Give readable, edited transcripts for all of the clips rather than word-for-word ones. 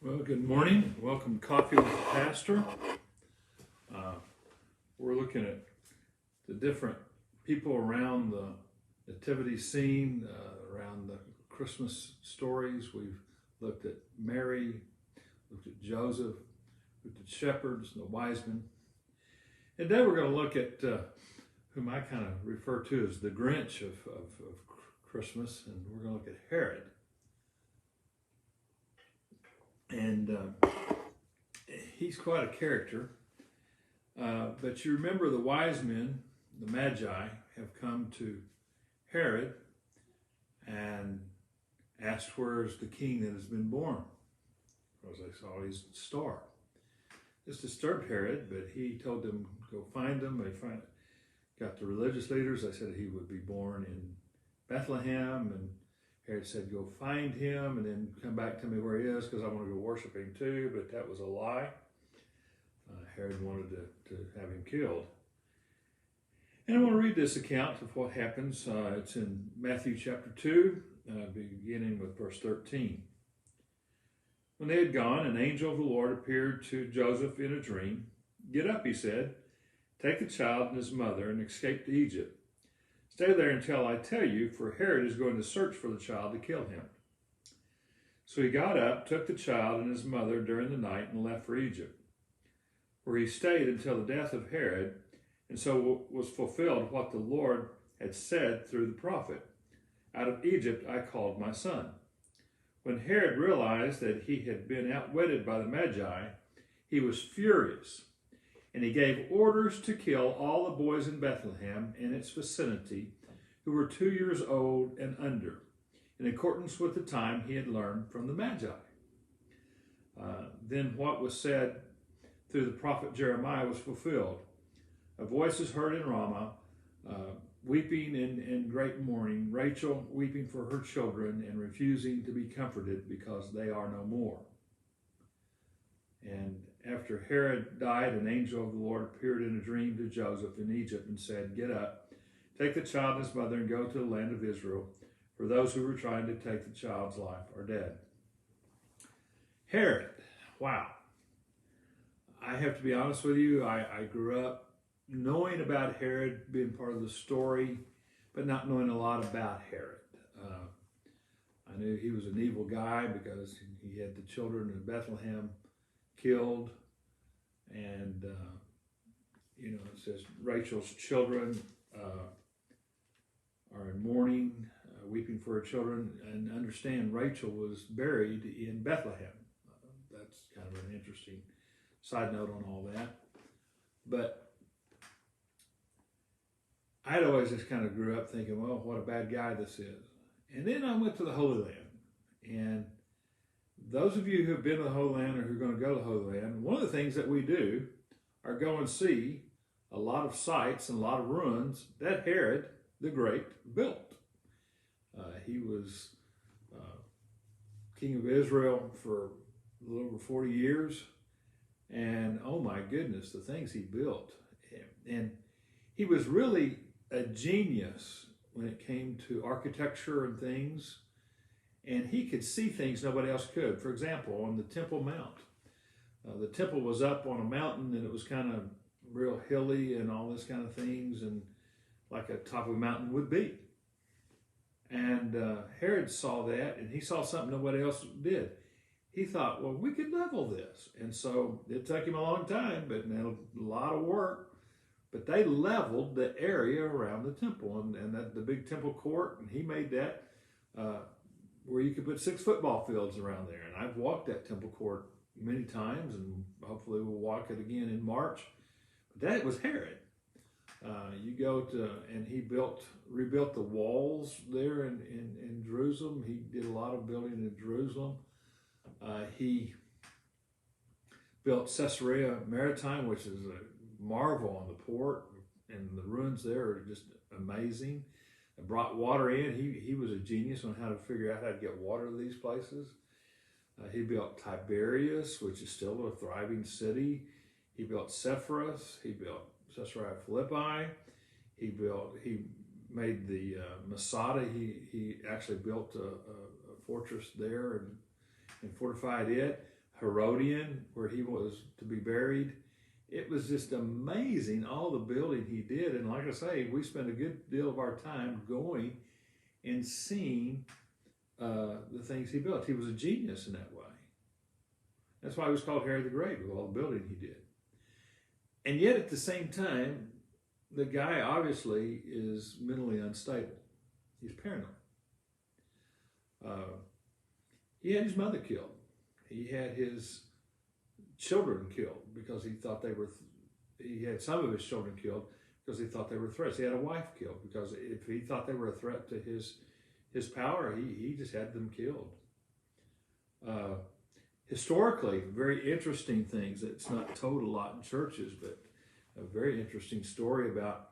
Well, good morning. Welcome to Coffee with the Pastor. We're looking at the different people around the nativity scene, around the Christmas stories. We've looked at Mary, looked at Joseph, looked at shepherds and the wise men. And today we're going to look at whom I kind of refer to as the Grinch of Christmas, and we're going to look at Herod. And he's quite a character. But you remember the wise men, the Magi, have come to Herod and asked where's the king that has been born, because they saw his star. This disturbed Herod, but he told them go find him. They got the religious leaders. They said he would be born in Bethlehem, and Herod said, go find him and then come back to me where he is because I want to go worship him too, but that was a lie. Herod wanted to have him killed. And I want to read this account of what happens. It's in Matthew chapter 2, beginning with verse 13. When they had gone, an angel of the Lord appeared to Joseph in a dream. Get up, he said, take the child and his mother and escape to Egypt. Stay there until I tell you, for Herod is going to search for the child to kill him. So he got up, took the child and his mother during the night, and left for Egypt, where he stayed until the death of Herod, and so was fulfilled what the Lord had said through the prophet, out of Egypt I called my son. When Herod realized that he had been outwitted by the Magi, he was furious. And he gave orders to kill all the boys in Bethlehem and its vicinity who were 2 years old and under, in accordance with the time he had learned from the Magi. Then what was said through the prophet Jeremiah was fulfilled. A voice is heard in Ramah, weeping in great mourning, Rachel weeping for her children and refusing to be comforted because they are no more. And after Herod died, an angel of the Lord appeared in a dream to Joseph in Egypt and said, get up, take the child and his mother and go to the land of Israel, for those who were trying to take the child's life are dead. Herod, wow. I have to be honest with you, I grew up knowing about Herod, being part of the story, but not knowing a lot about Herod. I knew he was an evil guy because he had the children in Bethlehem killed, and it says Rachel's children are in mourning, weeping for her children, and understand Rachel was buried in Bethlehem. That's kind of an interesting side note on all that. But I'd always just kind of grew up thinking, well, what a bad guy this is. And then I went to the Holy Land, and those of you who have been to the Holy Land or who are going to go to the Holy Land, one of the things that we do are go and see a lot of sites and a lot of ruins that Herod the Great built. He was king of Israel for a little over 40 years, and oh my goodness, the things he built. And he was really a genius when it came to architecture and things. And he could see things nobody else could. For example, on the Temple Mount. The temple was up on a mountain, and it was kind of real hilly and all this kind of things, and like a top of a mountain would be. And Herod saw that, and he saw something nobody else did. He thought, well, we could level this. And so it took him a long time, but a lot of work. But they leveled the area around the temple, and the big temple court, and he made that where you could put 6 football fields around there. And I've walked that temple court many times, and hopefully we'll walk it again in March. But that was Herod. You go to, and he rebuilt the walls there in Jerusalem. He did a lot of building in Jerusalem. He built Caesarea Maritime, which is a marvel on the port, and the ruins there are just amazing. Brought water in. He was a genius on how to figure out how to get water to these places. He built Tiberias, which is still a thriving city. He built Sepphoris. He built Caesarea Philippi. He made the Masada. He actually built a fortress there and fortified it. Herodian, where he was to be buried. It was just amazing, all the building he did. And like I say, we spent a good deal of our time going and seeing the things he built. He was a genius in that way. That's why he was called Herod the Great, with all the building he did. And yet at the same time, the guy obviously is mentally unstable. He's paranoid. He had his mother killed. He had his children killed because he thought they were, he had some of his children killed because he thought they were threats. He had a wife killed because if he thought they were a threat to his power, he just had them killed. Historically, very interesting things that's not told a lot in churches, but a very interesting story about,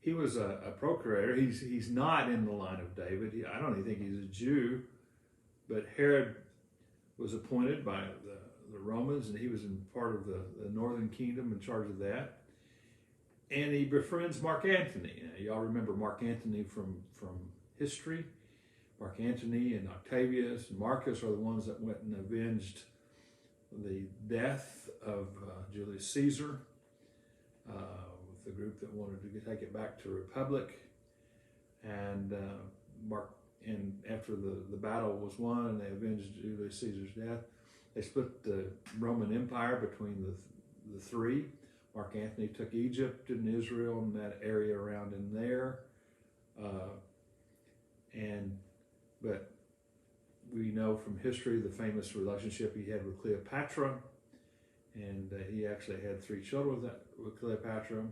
he was a procurator. He's not in the line of David. I don't even think he's a Jew, but Herod was appointed by the Romans, and he was in part of the northern kingdom in charge of that. And he befriends Mark Antony. Y'all remember Mark Antony from history. Mark Antony and Octavius and Marcus are the ones that went and avenged the death of Julius Caesar with the group that wanted to take it back to Republic. And after the battle was won and they avenged Julius Caesar's death, they split the Roman Empire between the three. Mark Antony took Egypt and Israel and that area around in there. But we know from history the famous relationship he had with Cleopatra, and he actually had 3 children with Cleopatra.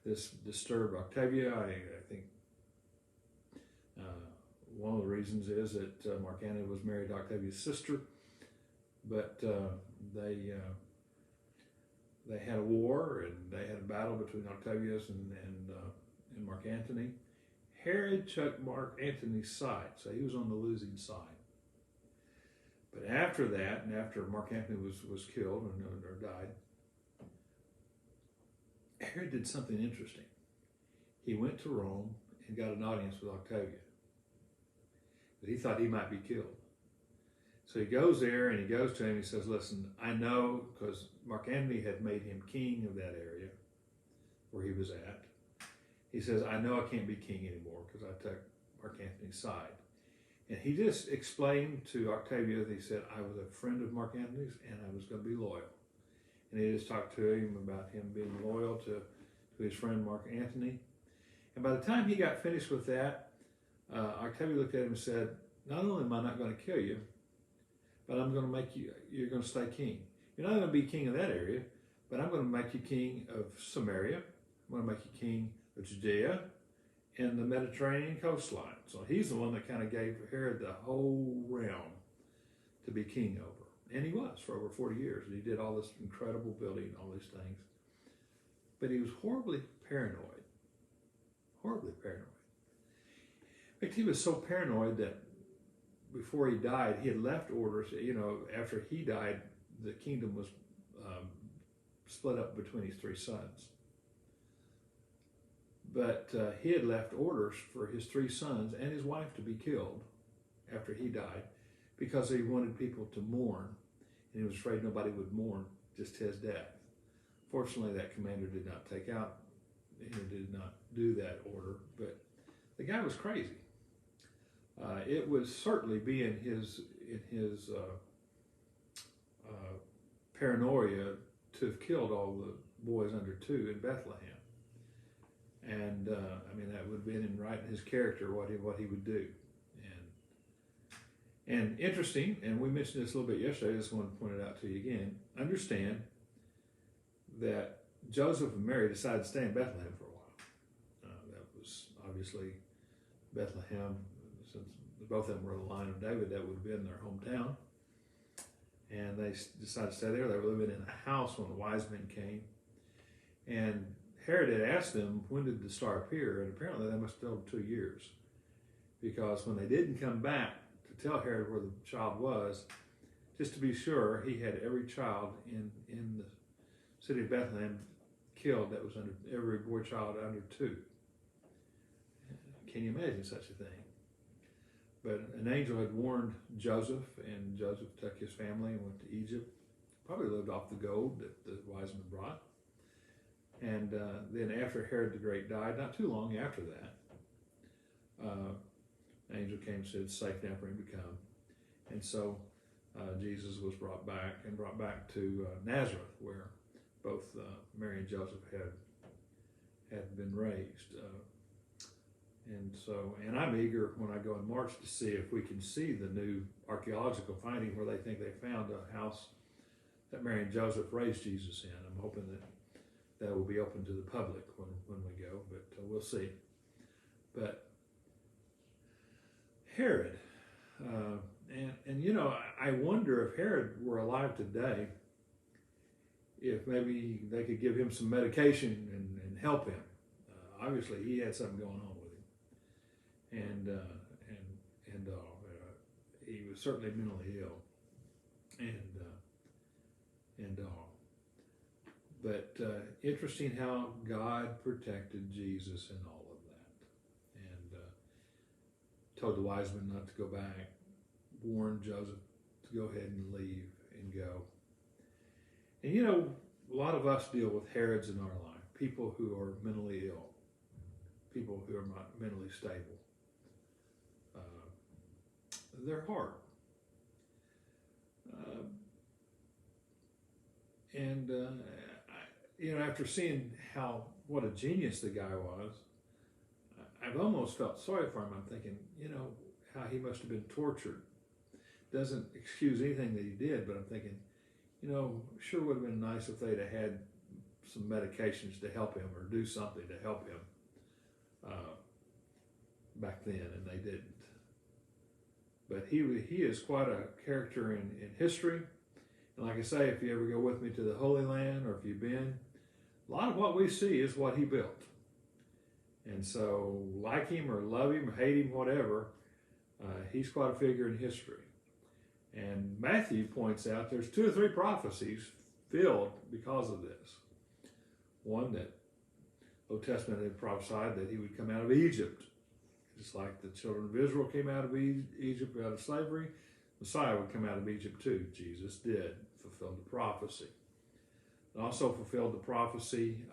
This disturbed Octavia. I think one of the reasons is that Mark Antony was married to Octavia's sister, but they had a war and they had a battle between Octavius and Mark Antony. Herod took Mark Antony's side, so he was on the losing side. But after that, and after Mark Antony was killed or died, Herod did something interesting. He went to Rome and got an audience with Octavia. But he thought he might be killed. So he goes there and he goes to him. He says, listen, I know, because Mark Antony had made him king of that area where he was at. He says, I know I can't be king anymore because I took Mark Antony's side. And he just explained to Octavia, he said, I was a friend of Mark Antony's and I was going to be loyal. And he just talked to him about him being loyal to his friend Mark Antony. And by the time he got finished with that, Octavia looked at him and said, not only am I not going to kill you, but I'm going to make you, you're going to stay king. You're not going to be king of that area, but I'm going to make you king of Samaria. I'm going to make you king of Judea and the Mediterranean coastline. So he's the one that kind of gave Herod the whole realm to be king over. And he was for over 40 years. And he did all this incredible building, all these things. But he was horribly paranoid. Horribly paranoid. In fact, he was so paranoid that before he died, he had left orders, after he died, the kingdom was split up between his 3 sons. But he had left orders for his 3 sons and his wife to be killed after he died because he wanted people to mourn, and he was afraid nobody would mourn just his death. Fortunately, that commander did not did not do that order, but the guy was crazy. It would certainly be in his paranoia to have killed all the boys under 2 in Bethlehem. And that would have been right in his character what he would do. And interesting, and we mentioned this a little bit yesterday, I just want to point it out to you again. Understand that Joseph and Mary decided to stay in Bethlehem for a while. That was obviously Bethlehem, since both of them were the line of David, that would have been their hometown. And they decided to stay there. They were living in a house when the wise men came. And Herod had asked them, when did the star appear? And apparently they must have told him 2 years. Because when they didn't come back to tell Herod where the child was, just to be sure, he had every child in the city of Bethlehem killed that was under, every boy child under 2. Can you imagine such a thing? but an angel had warned Joseph, and Joseph took his family and went to Egypt. Probably lived off the gold that the wise men brought. And then after Herod the Great died, not too long after that, an angel came and said, "It's safe now for him to come." And so Jesus was brought back to Nazareth, where both Mary and Joseph had been raised. And I'm eager when I go in March to see if we can see the new archaeological finding where they think they found a house that Mary and Joseph raised Jesus in. I'm hoping that will be open to the public when we go, but we'll see. But Herod, and you know, I wonder if Herod were alive today, if maybe they could give him some medication and help him. Obviously, he had something going on with him, and he was certainly mentally ill, but interesting how God protected Jesus in all of that, and told the wise men not to go back, warned Joseph to go ahead and leave and go. And you know, a lot of us deal with Herods in our life, people who are mentally ill, people who are not mentally stable. They're hard. You know, after seeing what a genius the guy was, I've almost felt sorry for him. I'm thinking, you know, how he must have been tortured. Doesn't excuse anything that he did, but I'm thinking, you know, sure would have been nice if they'd have had some medications to help him or do something to help him back then, and they didn't. But he is quite a character in history. And like I say, if you ever go with me to the Holy Land, or if you've been, a lot of what we see is what he built. And so, like him or love him or hate him, whatever, he's quite a figure in history. And Matthew points out there's 2 or 3 prophecies filled because of this. One, that Old Testament had prophesied that he would come out of Egypt. Just like the children of Israel came out of Egypt, out of slavery, Messiah would come out of Egypt too. Jesus did, fulfilled the prophecy. It also fulfilled the prophecy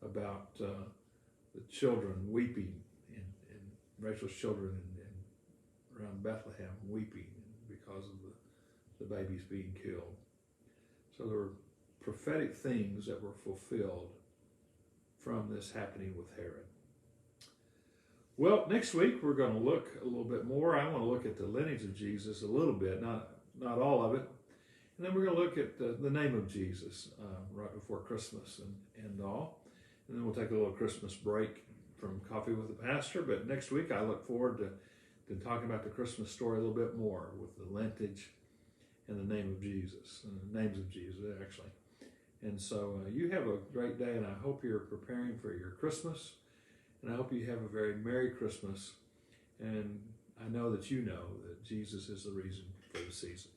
about the children weeping, and Rachel's children around Bethlehem weeping because of the babies being killed. So there were prophetic things that were fulfilled from this happening with Herod. Well, next week we're going to look a little bit more. I want to look at the lineage of Jesus a little bit, not all of it. And then we're going to look at the name of Jesus right before Christmas and all. And then we'll take a little Christmas break from Coffee with the Pastor. But next week I look forward to talking about the Christmas story a little bit more with the lineage and the name of Jesus, and the names of Jesus, actually. And so you have a great day, and I hope you're preparing for your Christmas. And I hope you have a very Merry Christmas. And I know that you know that Jesus is the reason for the season.